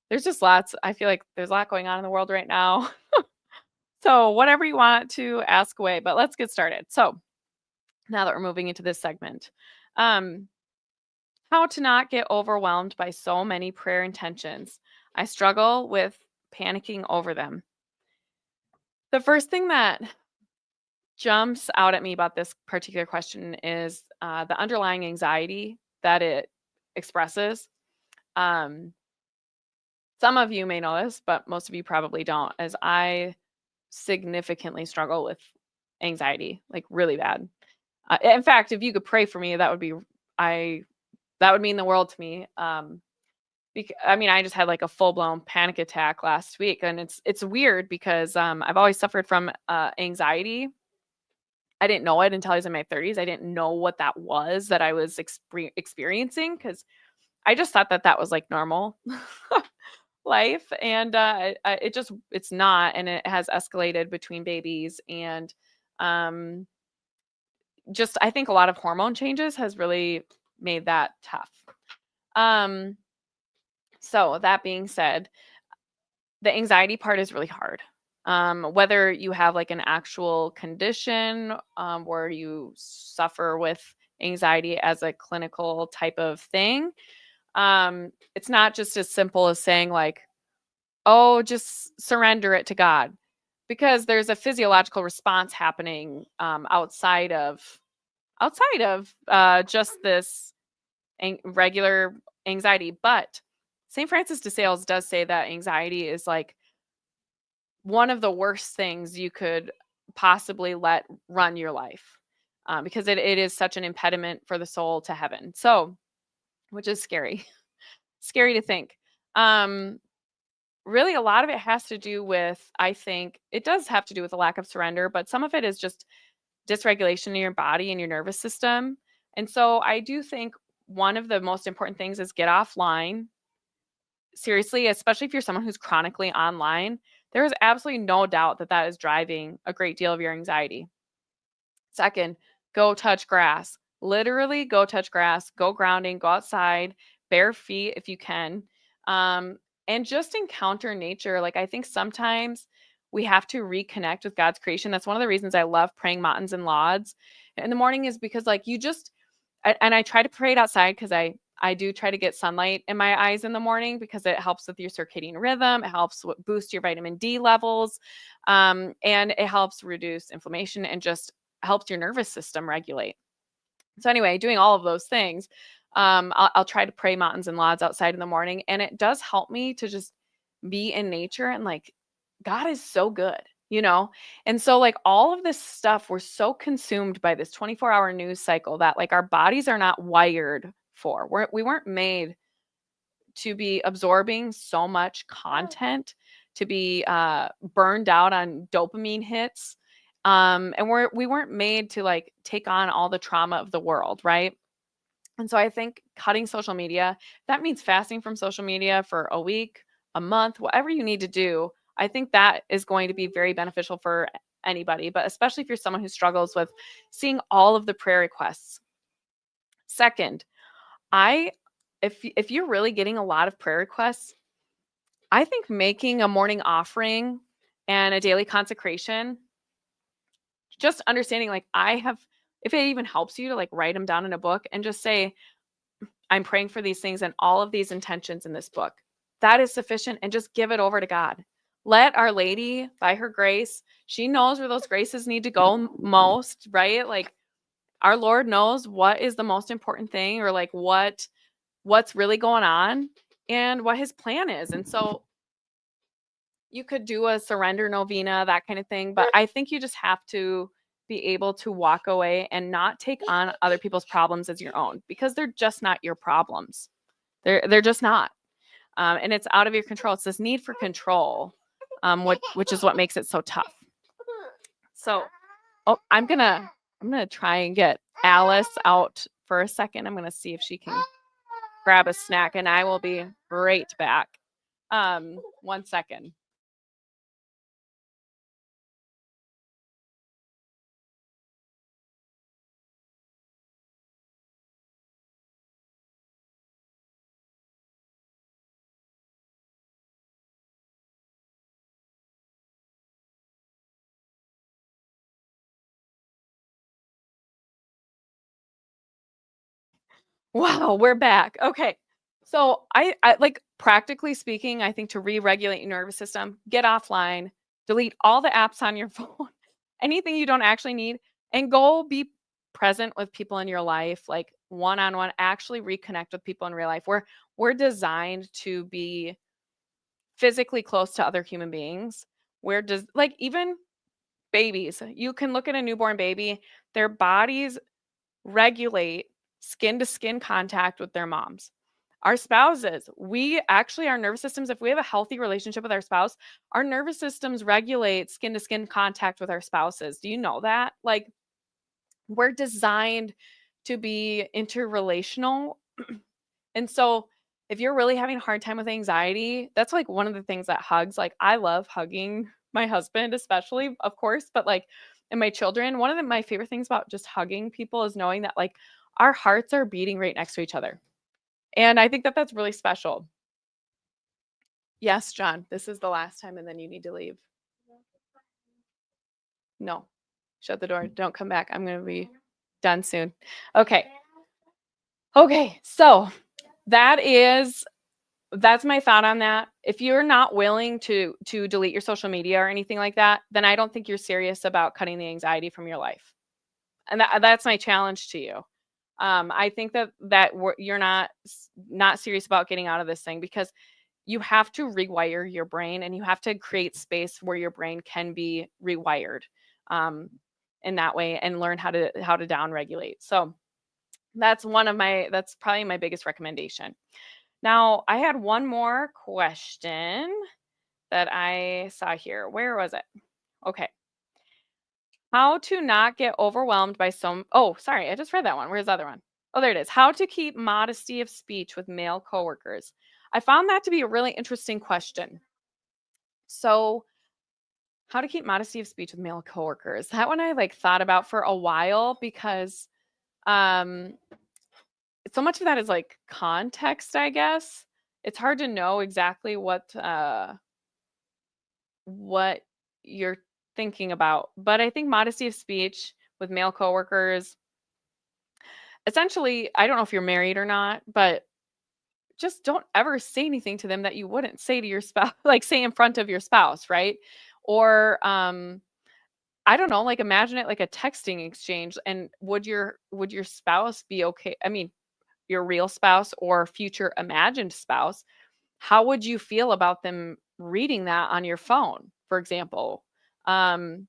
There's just lots. I feel like there's a lot going on in the world right now. So whatever you want to ask away, but let's get started. So now that we're moving into this segment, how to not get overwhelmed by so many prayer intentions. I struggle with panicking over them. The first thing that jumps out at me about this particular question is the underlying anxiety that it expresses. Um, some of you may know this, but most of you probably don't, as I significantly struggle with anxiety, like really bad. In fact, if you could pray for me, I that would mean the world to me. I mean, I just had like a full blown panic attack last week, and it's weird because I've always suffered from anxiety. I didn't know it until I was in my 30s. I didn't know what that was that I was experiencing because I just thought that that was like normal life, and it's not, and it has escalated between babies, and um, just I think a lot of hormone changes has really made that tough. Um, so that being said, the anxiety part is really hard. Whether you have like an actual condition where you suffer with anxiety as a clinical type of thing, it's not just as simple as saying like, oh, just surrender it to God, because there's a physiological response happening outside of just this regular anxiety. But St. Francis de Sales does say that anxiety is like one of the worst things you could possibly let run your life, because it is such an impediment for the soul to heaven. So, which is scary, scary to think. Um, Really, a lot of it has to do with, I think, it does have to do with a lack of surrender, but some of it is just dysregulation in your body and your nervous system. And so, I do think one of the most important things is get offline. Seriously, especially if you're someone who's chronically online, there is absolutely no doubt that that is driving a great deal of your anxiety. Second, go touch grass. Literally, go touch grass, go grounding, go outside, bare feet if you can, and just encounter nature. Like, I think sometimes we have to reconnect with God's creation. That's one of the reasons I love praying matins and lauds in the morning, is because, like, and I try to pray it outside because I do try to get sunlight in my eyes in the morning because it helps with your circadian rhythm. It helps boost your vitamin D levels, and it helps reduce inflammation and just helps your nervous system regulate. So anyway, doing all of those things, I'll try to pray matins and lauds outside in the morning, and it does help me to just be in nature and like God is so good, you know? And so like all of this stuff, we're so consumed by this 24-hour news cycle that like our bodies are not wired for. We weren't made to be absorbing so much content, to be burned out on dopamine hits. And we weren't made to like take on all the trauma of the world, right? And so I think cutting social media, that means fasting from social media for a week, a month, whatever you need to do. I think that is going to be very beneficial for anybody, but especially if you're someone who struggles with seeing all of the prayer requests. Second, I if you're really getting a lot of prayer requests, I think making a morning offering and a daily consecration, just understanding like if it even helps you to like write them down in a book and just say, I'm praying for these things and all of these intentions in this book. That is sufficient, and just give it over to God. Let Our Lady, by her grace, she knows where those graces need to go most, right? Like our Lord knows what is the most important thing, or like what's really going on and what his plan is. And so you could do a surrender novena, that kind of thing, but I think you just have to be able to walk away and not take on other people's problems as your own, because they're just not your problems. They're just not. And it's out of your control. It's this need for control, which is what makes it so tough. So, oh, I'm gonna try and get Alice out for a second. I'm gonna see if she can grab a snack, and I will be right back. 1 second. Wow, we're back. Okay. So I like, practically speaking, I think to re-regulate your nervous system, get offline, delete all the apps on your phone, anything you don't actually need, and go be present with people in your life, like one-on-one, actually reconnect with people in real life. We're designed to be physically close to other human beings. Where does like even babies, you can look at a newborn baby, their bodies regulate skin to skin contact with their moms. Our spouses, we actually, our nervous systems, if we have a healthy relationship with our spouse, our nervous systems regulate skin to skin contact with our spouses. Do you know that? Like, we're designed to be interrelational. And so, if you're really having a hard time with anxiety, that's like one of the things that hugs, like, I love hugging my husband, especially, of course, but like, and my children. One of my favorite things about just hugging people is knowing that like our hearts are beating right next to each other. And I think that that's really special. Yes, John, this is the last time and then you need to leave. No. Shut the door. Don't come back. I'm going to be done soon. Okay. Okay. So that's my thought on that. If you're not willing to delete your social media or anything like that, then I don't think you're serious about cutting the anxiety from your life. And that's my challenge to you. I think that you're not serious about getting out of this thing, because you have to rewire your brain, and you have to create space where your brain can be rewired um, in that way, and learn how to down regulate. So that's probably my biggest recommendation. Now, I had one more question that I saw here. Where was it? Okay. How to not get overwhelmed by some. Oh, sorry, I just read that one. Where's the other one? Oh, there it is. How to keep modesty of speech with male coworkers. I found that to be a really interesting question. So, how to keep modesty of speech with male coworkers. That one I like thought about for a while, because um so much of that is like context, I guess. It's hard to know exactly what you're thinking about. But I think modesty of speech with male coworkers, essentially, I don't know if you're married or not, but just don't ever say anything to them that you wouldn't say to your spouse, like say in front of your spouse, right? Or I don't know, like imagine it like a texting exchange, and would your spouse be okay? I mean, your real spouse or future imagined spouse, how would you feel about them reading that on your phone, for example? Um,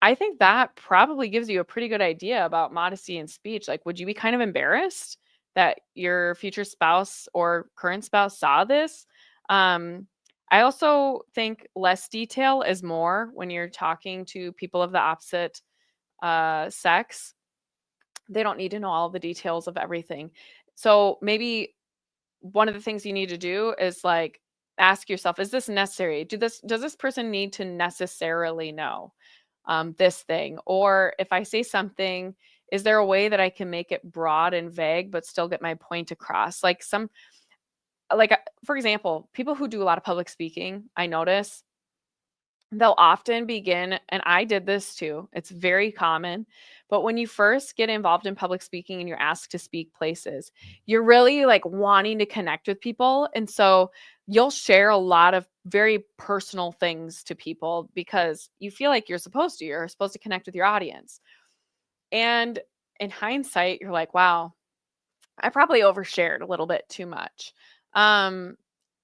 I think that probably gives you a pretty good idea about modesty in speech. Like, would you be kind of embarrassed that your future spouse or current spouse saw this? Um, I also think less detail is more when you're talking to people of the opposite sex. They don't need to know all the details of everything. So maybe one of the things you need to do is like ask yourself, is this necessary? Does this person need to necessarily know this thing? Or if I say something, is there a way that I can make it broad and vague but still get my point across? For example, people who do a lot of public speaking, I notice they'll often begin, and I did this too, it's very common, but when you first get involved in public speaking and you're asked to speak places, you're really like wanting to connect with people. And so you'll share a lot of very personal things to people because you feel like you're supposed to connect with your audience. And in hindsight, you're like, wow, I probably overshared a little bit too much. Um,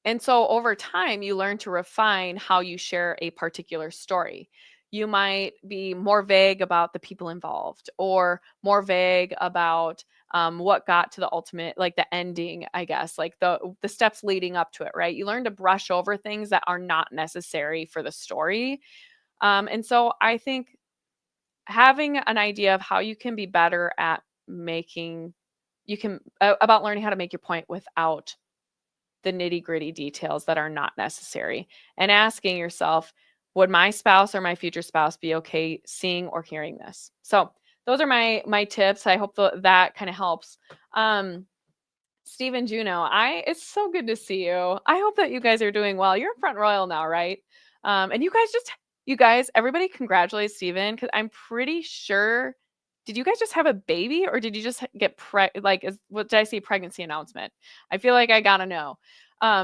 and so over time, you learn to refine how you share a particular story. You might be more vague about the people involved, or more vague about what got to the ultimate, like the ending, I guess, like the steps leading up to it. Right? You learn to brush over things that are not necessary for the story. And so I think having an idea of how you can be better at making you can about learning how to make your point without the nitty-gritty details that are not necessary, and asking yourself, would my spouse or my future spouse be okay seeing or hearing this? So those are my tips. I hope that kind of helps. Stephen Juno, it's so good to see you. I hope that you guys are doing well. You're in Front Royal now, right? And you guys, everybody congratulate Stephen, because I'm pretty sure. Did you guys just have a baby, or did you just get what did I say, pregnancy announcement? I feel like I gotta know.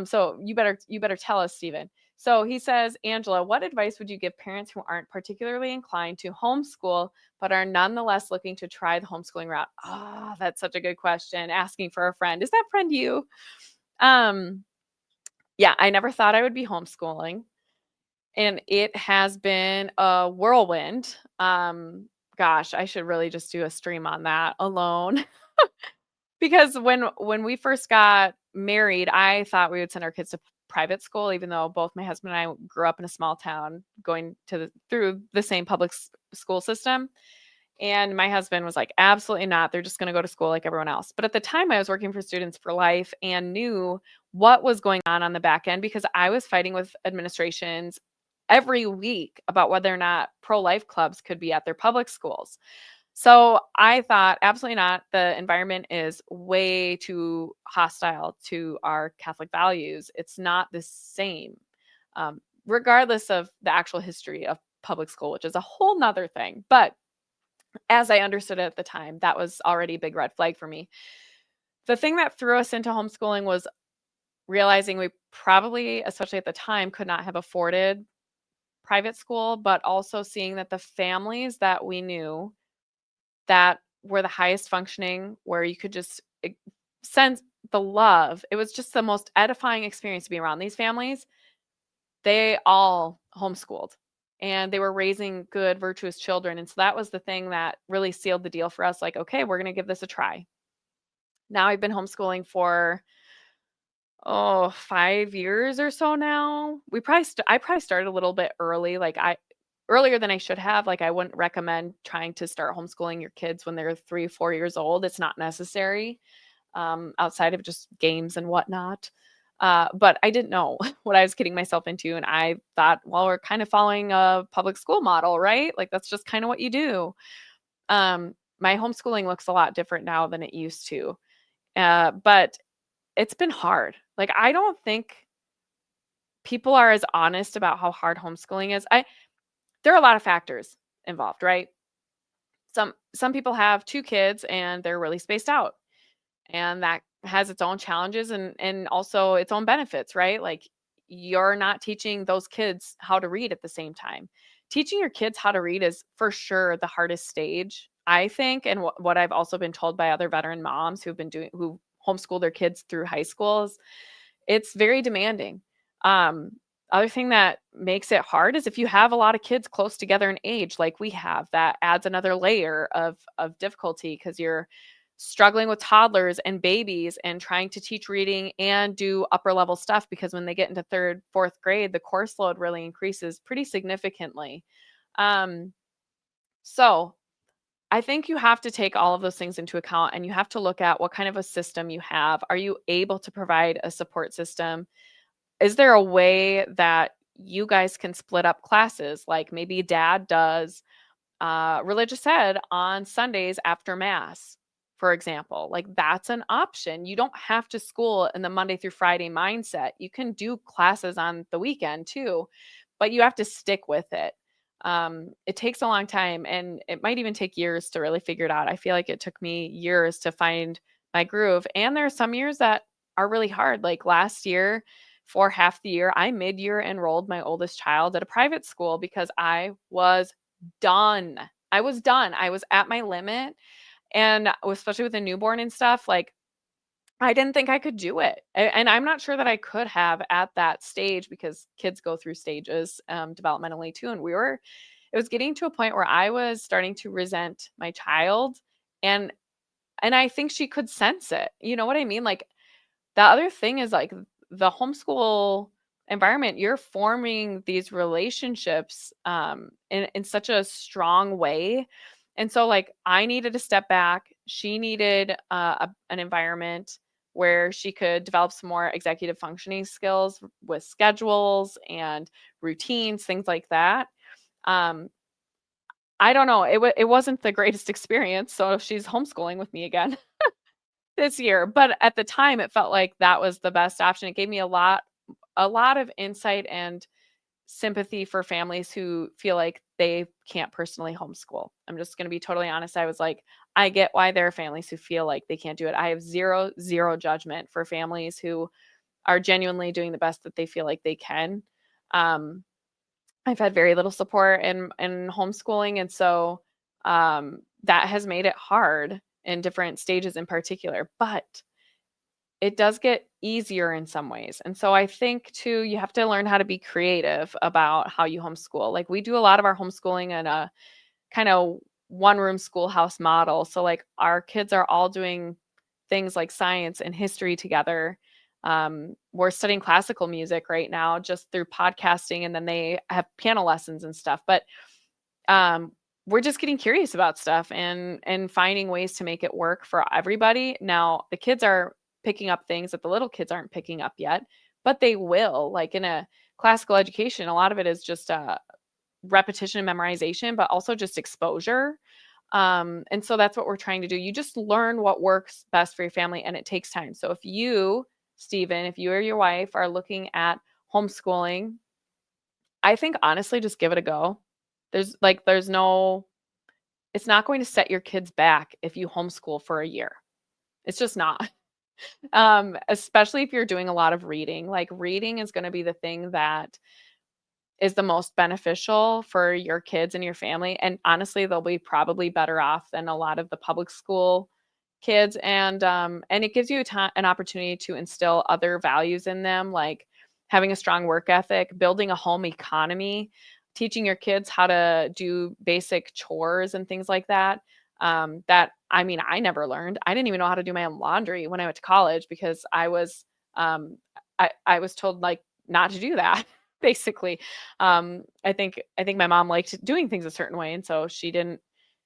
So you better tell us, Stephen. So he says, Angela, what advice would you give parents who aren't particularly inclined to homeschool but are nonetheless looking to try the homeschooling route? Ah, that's such a good question. Asking for a friend. Is that friend you? Um, yeah, I never thought I would be homeschooling, and it has been a whirlwind. Gosh, I should really just do a stream on that alone. Because when we first got married, I thought we would send our kids to private school, even though both my husband and I grew up in a small town going through the same public school system. And my husband was like, absolutely not. They're just going to go to school like everyone else. But at the time, I was working for Students for Life and knew what was going on the back end, because I was fighting with administrations every week about whether or not pro life clubs could be at their public schools. So I thought, absolutely not. The environment is way too hostile to our Catholic values. It's not the same, regardless of the actual history of public school, which is a whole nother thing. But as I understood it at the time, that was already a big red flag for me. The thing that threw us into homeschooling was realizing we probably, especially at the time, could not have afforded private school, but also seeing that the families that we knew that were the highest functioning, where you could just sense the love. It was just the most edifying experience to be around these families. They all homeschooled and they were raising good, virtuous children. And so that was the thing that really sealed the deal for us. Like, okay, we're going to give this a try. Now I've been homeschooling for 5 years or so now. I probably started a little bit early. Like I earlier than I should have. Like I wouldn't recommend trying to start homeschooling your kids when they're 3, 4 years old. It's not necessary, outside of just games and whatnot. But I didn't know what I was getting myself into, and I thought, well, we're kind of following a public school model, right? Like that's just kind of what you do. My homeschooling looks a lot different now than it used to, but it's been hard. Like I don't think people are as honest about how hard homeschooling is. There are a lot of factors involved, right? Some people have 2 kids and they're really spaced out, and that has its own challenges and also its own benefits, right? Like you're not teaching those kids how to read at the same time. Teaching your kids how to read is for sure the hardest stage, I think, and what I've also been told by other veteran moms who homeschool their kids through high schools, it's very demanding. Um, Other thing that makes it hard is if you have a lot of kids close together in age, like we have, that adds another layer of difficulty because you're struggling with toddlers and babies and trying to teach reading and do upper level stuff because when they get into third, fourth grade, the course load really increases pretty significantly. Um, so I think you have to take all of those things into account and you have to look at what kind of a system you have. Are you able to provide a support system? Is there a way that you guys can split up classes? Like maybe dad does religious ed on Sundays after mass, for example. Like that's an option. You don't have to school in the Monday through Friday mindset. You can do classes on the weekend too, but you have to stick with it. It takes a long time and it might even take years to really figure it out. I feel like it took me years to find my groove. And there are some years that are really hard. Like last year, for half the year, I mid year enrolled my oldest child at a private school because I was done. I was done. I was at my limit. And especially with a newborn and stuff, like I didn't think I could do it. And I'm not sure that I could have at that stage because kids go through stages developmentally too. And it was getting to a point where I was starting to resent my child. And and I think she could sense it. You know what I mean? Like the other thing is like the homeschool environment, you're forming these relationships in such a strong way. And so, like, I needed to step back. She needed an environment where she could develop some more executive functioning skills with schedules and routines, things like that. Um, I don't know. It wasn't the greatest experience. So she's homeschooling with me again this year, but at the time it felt like that was the best option. It gave me a lot of insight and sympathy for families who feel like they can't personally homeschool. I'm just going to be totally honest. I was like, I get why there are families who feel like they can't do it. I have zero judgment for families who are genuinely doing the best that they feel like they can. Um, I've had very little support in homeschooling, and so that has made it hard in different stages in particular. But it does get easier in some ways. And so I think too, you have to learn how to be creative about how you homeschool. Like we do a lot of our homeschooling in a kind of one room schoolhouse model. So like our kids are all doing things like science and history together. We're studying classical music right now just through podcasting, and then they have piano lessons and stuff. But um, we're just getting curious about stuff and finding ways to make it work for everybody. Now, the kids are picking up things that the little kids aren't picking up yet, but they will. Like in a classical education, a lot of it is just repetition and memorization, but also just exposure. And so that's what we're trying to do. You just learn what works best for your family, and it takes time. So if you, Stephen, if you or your wife are looking at homeschooling, I think honestly, just give it a go. There's no, it's not going to set your kids back if you homeschool for a year. It's just not. Especially if you're doing a lot of reading. Like reading is going to be the thing that is the most beneficial for your kids and your family. And honestly, they'll be probably better off than a lot of the public school kids. And it gives you an opportunity to instill other values in them, like having a strong work ethic, building a home economy, teaching your kids how to do basic chores and things like that. That I mean, I never learned. I didn't even know how to do my own laundry when I went to college because um, I was told like not to do that. Basically, I think my mom liked doing things a certain way, and so she didn't.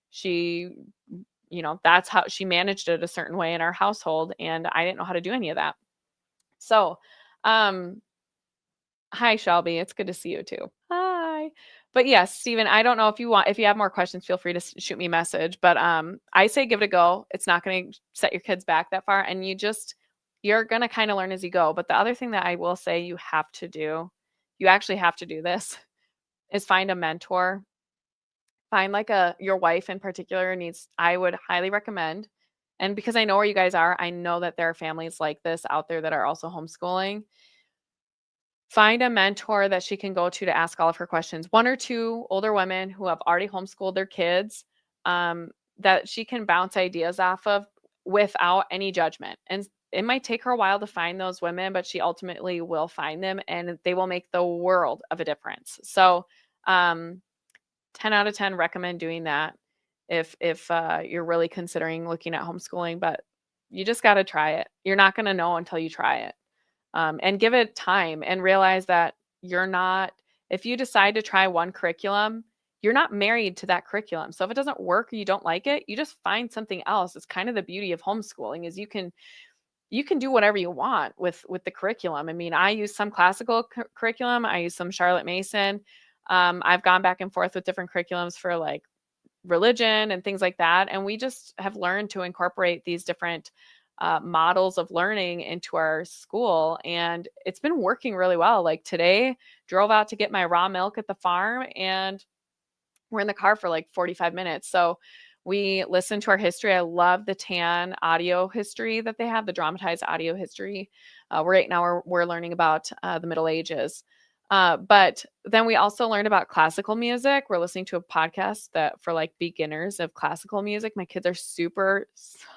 She, that's how she managed it a certain way in our household, and I didn't know how to do any of that. So, um, hi Shelby, it's good to see you too. Hi. But yes, Stephen, I don't know if you have more questions, feel free to shoot me a message. But I say give it a go. It's not going to set your kids back that far, and you're going to kind of learn as you go. But the other thing that I will say you have to do, you actually have to do this, is find a mentor. Find like your wife in particular needs, I would highly recommend. And because I know where you guys are, I know that there are families like this out there that are also homeschooling. Find a mentor that she can go to ask all of her questions. One or two older women who have already homeschooled their kids, um, that she can bounce ideas off of without any judgment. And it might take her a while to find those women, but she ultimately will find them and they will make the world of a difference. So, um, 10 out of 10 recommend doing that if you're really considering looking at homeschooling, but you just got to try it. You're not going to know until you try it. And give it time and realize that you're not, if you decide to try one curriculum, you're not married to that curriculum. So if it doesn't work or you don't like it, you just find something else. It's kind of the beauty of homeschooling is you can do whatever you want with the curriculum. I mean, I use some classical curriculum, I use some Charlotte Mason. I've gone back and forth with different curriculums for like religion and things like that, and we just have learned to incorporate these different models of learning into our school, and it's been working really well. Like today, drove out to get my raw milk at the farm, and we're in the car for like 45 minutes. So we listen to our history. I love the TAN audio history that they have, the dramatized audio history. Right now we're learning about the Middle Ages. But then we also learned about classical music. We're listening to a podcast that for like beginners of classical music. My kids are super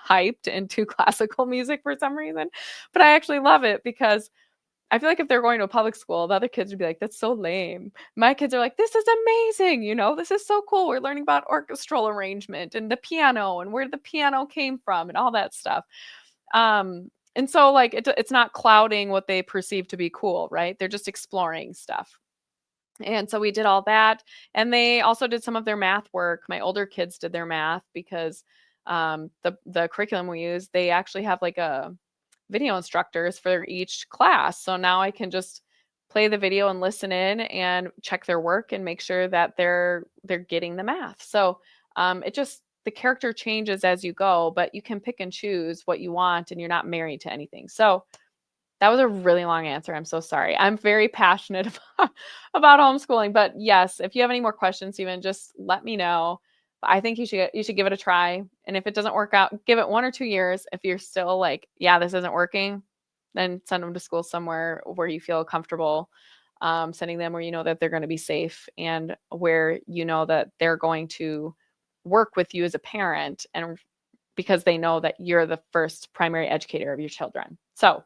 hyped into classical music for some reason, but I actually love it because I feel like if they're going to a public school, the other kids would be like, "That's so lame." My kids are like, "This is amazing, this is so cool. We're learning about orchestral arrangement and the piano and where the piano came from and all that stuff." And so like it's not clouding what they perceive to be cool, right? They're just exploring stuff. And so we did all that, and they also did some of their math work. My older kids did their math because the curriculum we use, they actually have like a video instructors for each class. So now I can just play the video and listen in and check their work and make sure that they're getting the math. So it just the character changes as you go, but you can pick and choose what you want, and you're not married to anything. So that was a really long answer. I'm so sorry. I'm very passionate about homeschooling, but yes, if you have any more questions, even just let me know. I think you should give it a try. And if it doesn't work out, give it 1 or 2 years. If you're still like, yeah, this isn't working, then send them to school somewhere where you feel comfortable sending them, where you know that they're going to be safe and where you know that they're going to work with you as a parent, and because they know that you're the first primary educator of your children. So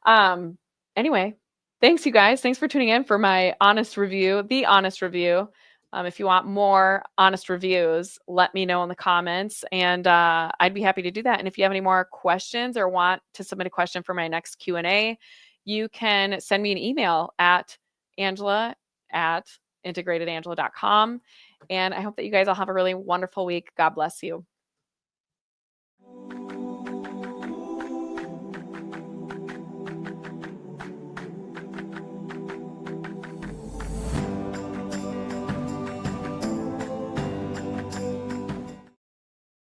um, anyway, thanks you guys. Thanks for tuning in for my honest review, the honest review. If you want more honest reviews, let me know in the comments, and I'd be happy to do that. And if you have any more questions or want to submit a question for my next Q&A, you can send me an email at angela@integratedangela.com. And I hope that you guys all have a really wonderful week. God bless you.